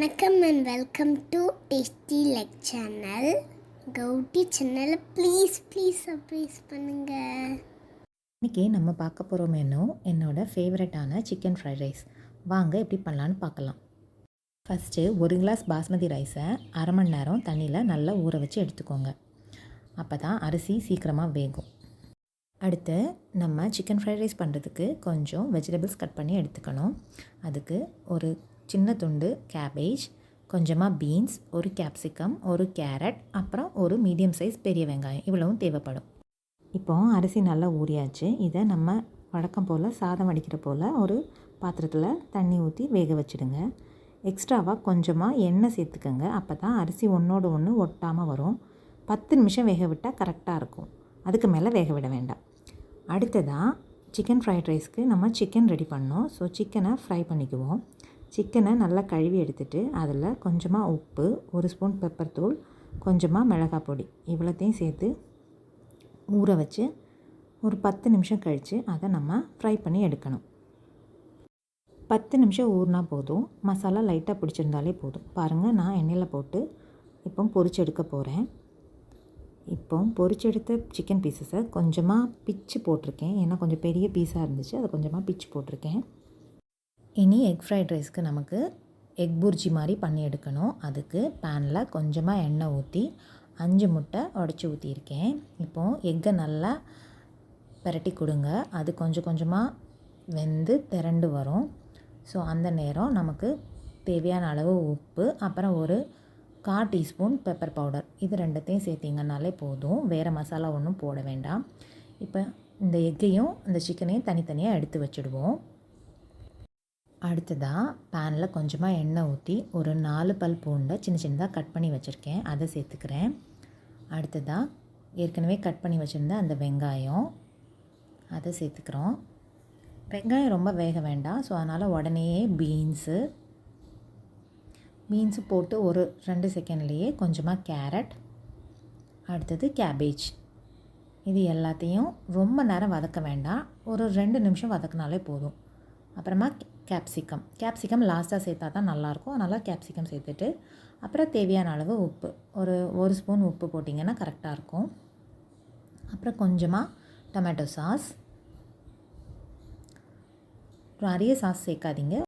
வணக்கம் and welcome to tasty like channel. கௌட்டி சேனலை ப்ளீஸ் சப்ஸ்கிரைப் பண்ணுங்கள். இன்றைக்கி நம்ம பார்க்க போகிற மெனு என்னோடய ஃபேவரட்டான சிக்கன் ஃப்ரைட் ரைஸ். வாங்க எப்படி பண்ணலான்னு பார்க்கலாம். ஃபஸ்ட்டு ஒரு கிளாஸ் பாஸ்மதி ரைஸை அரை மணி நேரம் தண்ணியில் நல்லா ஊற வச்சு எடுத்துக்கோங்க. அப்போ தான் அரிசி சீக்கிரமாக வேகும். அடுத்து நம்ம சிக்கன் ஃப்ரைட் ரைஸ் பண்ணுறதுக்கு கொஞ்சம் வெஜிடபிள்ஸ் கட் பண்ணி எடுத்துக்கணும். அதுக்கு ஒரு சின்ன துண்டு கேபேஜ், கொஞ்சமாக பீன்ஸ், ஒரு கேப்சிகம், ஒரு கேரட், அப்புறம் ஒரு மீடியம் சைஸ் பெரிய வெங்காயம் இவ்வளவும் தேவைப்படும். இப்போது அரிசி நல்லா ஊறியாச்சு. இதை நம்ம வழக்கம் போல் சாதம் வடிக்கிற போல் ஒரு பாத்திரத்தில் தண்ணி ஊற்றி வேக வச்சுடுங்க. எக்ஸ்ட்ராவாக கொஞ்சமாக எண்ணெய் சேர்த்துக்கோங்க. அப்போ தான் அரிசி ஒன்றோடு ஒன்று ஒட்டாமல் வரும். 10 நிமிஷம் வேக விட்டால் கரெக்டாக இருக்கும். அதுக்கு மேலே வேக விட வேண்டாம். அடுத்ததாக சிக்கன் ஃப்ரைட் ரைஸ்க்கு நம்ம சிக்கன் ரெடி பண்ணோம். ஸோ சிக்கனை ஃப்ரை பண்ணிக்குவோம். சிக்கனை நல்லா கழுவி எடுத்துகிட்டு அதில் கொஞ்சமாக உப்பு, ஒரு ஸ்பூன் பெப்பர் தூள், கொஞ்சமாக மிளகாய் பொடி இவ்வளோத்தையும் சேர்த்து ஊற வச்சு ஒரு 10 நிமிஷம் கழித்து அதை நம்ம ஃப்ரை பண்ணி எடுக்கணும். 10 நிமிஷம் ஊறினா போதும். மசாலா லைட்டாக பிடிச்சிருந்தாலே போதும். பாருங்கள், நான் எண்ணெயில் போட்டு இப்போ பொரிச்சு எடுக்க போகிறேன். இப்போ பொரிச்செடுத்த சிக்கன் பீசஸை கொஞ்சமாக பிச்சு போட்டிருக்கேன். ஏன்னா கொஞ்சம் பெரிய பீஸாக இருந்துச்சு, அதை கொஞ்சமாக பிச்சு போட்டிருக்கேன். இனி எக் ஃப்ரைட் ரைஸ்க்கு நமக்கு எக் புர்ஜி மாதிரி பண்ணி எடுக்கணும். அதுக்கு பேனில் கொஞ்சமாக எண்ணெய் ஊற்றி 5 முட்டை உடச்சி ஊற்றியிருக்கேன். இப்போது எக்கை நல்லா பிரட்டி கொடுங்க. அது கொஞ்சம் கொஞ்சமாக வெந்து திரண்டு வரும். ஸோ அந்த நேரம் நமக்கு தேவையான அளவு உப்பு, அப்புறம் ஒரு 1/4 டீஸ்பூன் பெப்பர் பவுடர், இது ரெண்டுத்தையும் சேர்த்திங்கனாலே போதும். வேறு மசாலா ஒன்றும் போட வேண்டாம். இப்போ இந்த எக்கையும் இந்த சிக்கனையும் தனித்தனியாக எடுத்து வச்சுடுவோம். அடுத்ததாக பேனில் கொஞ்சமாக எண்ணெய் ஊற்றி ஒரு 4 பல் பூண்டை சின்ன சின்னதாக கட் பண்ணி வச்சுருக்கேன், அதை சேர்த்துக்கிறேன். அடுத்ததாக ஏற்கனவே கட் பண்ணி வச்சுருந்த அந்த வெங்காயம், அதை சேர்த்துக்கிறோம். வெங்காயம் ரொம்ப வேக வேண்டாம். ஸோ அதனால் உடனேயே பீன்ஸு போட்டு ஒரு 2 செகண்ட்லேயே கொஞ்சமாக கேரட், அடுத்தது கேபேஜ், இது எல்லாத்தையும் ரொம்ப நேரம் வதக்க வேண்டாம். ஒரு 2 நிமிஷம் வதக்கினாலே போதும். அப்புறமா கேப்சிகம் லாஸ்ட்டாக சேர்த்தா தான் நல்லாயிருக்கும். அதனால் கேப்சிகம் சேர்த்துட்டு அப்புறம் தேவையான அளவு உப்பு, ஒரு ஸ்பூன் உப்பு போட்டிங்கன்னா கரெக்டாக இருக்கும். அப்புறம் கொஞ்சமாக டொமேட்டோ சாஸ், நிறைய சாஸ் சேர்க்காதீங்க.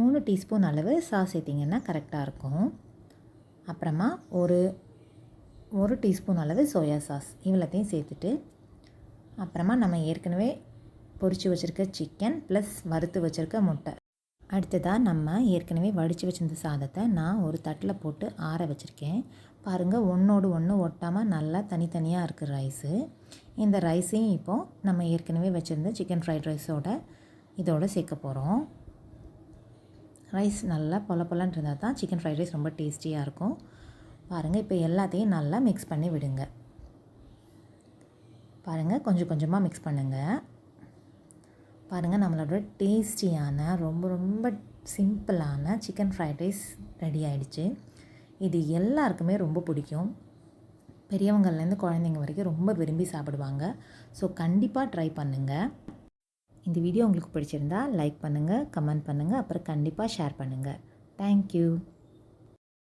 3 டீஸ்பூன் அளவு சாஸ் சேர்த்திங்கன்னா கரெக்டாக இருக்கும். அப்புறமா ஒரு டீஸ்பூன் அளவு சோயா சாஸ் இவ்வளோத்தையும் சேர்த்துட்டு அப்புறமா நம்ம ஏற்கனவே பொரிச்சு வச்சுருக்க சிக்கன் ப்ளஸ் வறுத்து வச்சுருக்க முட்டை. அடுத்ததாக நம்ம ஏற்கனவே வடித்து வச்சுருந்த சாதத்தை நான் ஒரு தட்டில் போட்டு ஆற வச்சுருக்கேன். பாருங்கள், ஒன்றோடு ஒன்று ஒட்டாமல் நல்லா தனித்தனியாக இருக்குது ரைஸு. இந்த ரைஸையும் இப்போது நம்ம ஏற்கனவே வச்சுருந்த சிக்கன் ஃப்ரைட் ரைஸோட இதோடு சேர்க்க போகிறோம். ரைஸ் நல்லா பொலன்னு இருந்தால் தான் சிக்கன் ஃப்ரைட் ரைஸ் ரொம்ப டேஸ்டியாக இருக்கும். பாருங்கள், இப்போ எல்லாத்தையும் நல்லா மிக்ஸ் பண்ணி விடுங்க. பாருங்கள், கொஞ்சம் கொஞ்சமாக மிக்ஸ் பண்ணுங்கள். பாருங்கள், நம்மளோட டேஸ்டியான ரொம்ப சிம்பிளான சிக்கன் ஃப்ரைட் ரைஸ் ரெடி ஆகிடுச்சு. இது எல்லாருக்குமே ரொம்ப பிடிக்கும். பெரியவங்கள்லேருந்து குழந்தைங்க வரைக்கும் ரொம்ப விரும்பி சாப்பிடுவாங்க. ஸோ கண்டிப்பாக ட்ரை பண்ணுங்கள். இந்த வீடியோ உங்களுக்கு பிடிச்சிருந்தா லைக் பண்ணுங்கள், கமெண்ட் பண்ணுங்கள், அப்புறம் கண்டிப்பாக ஷேர் பண்ணுங்கள். தேங்க்யூ.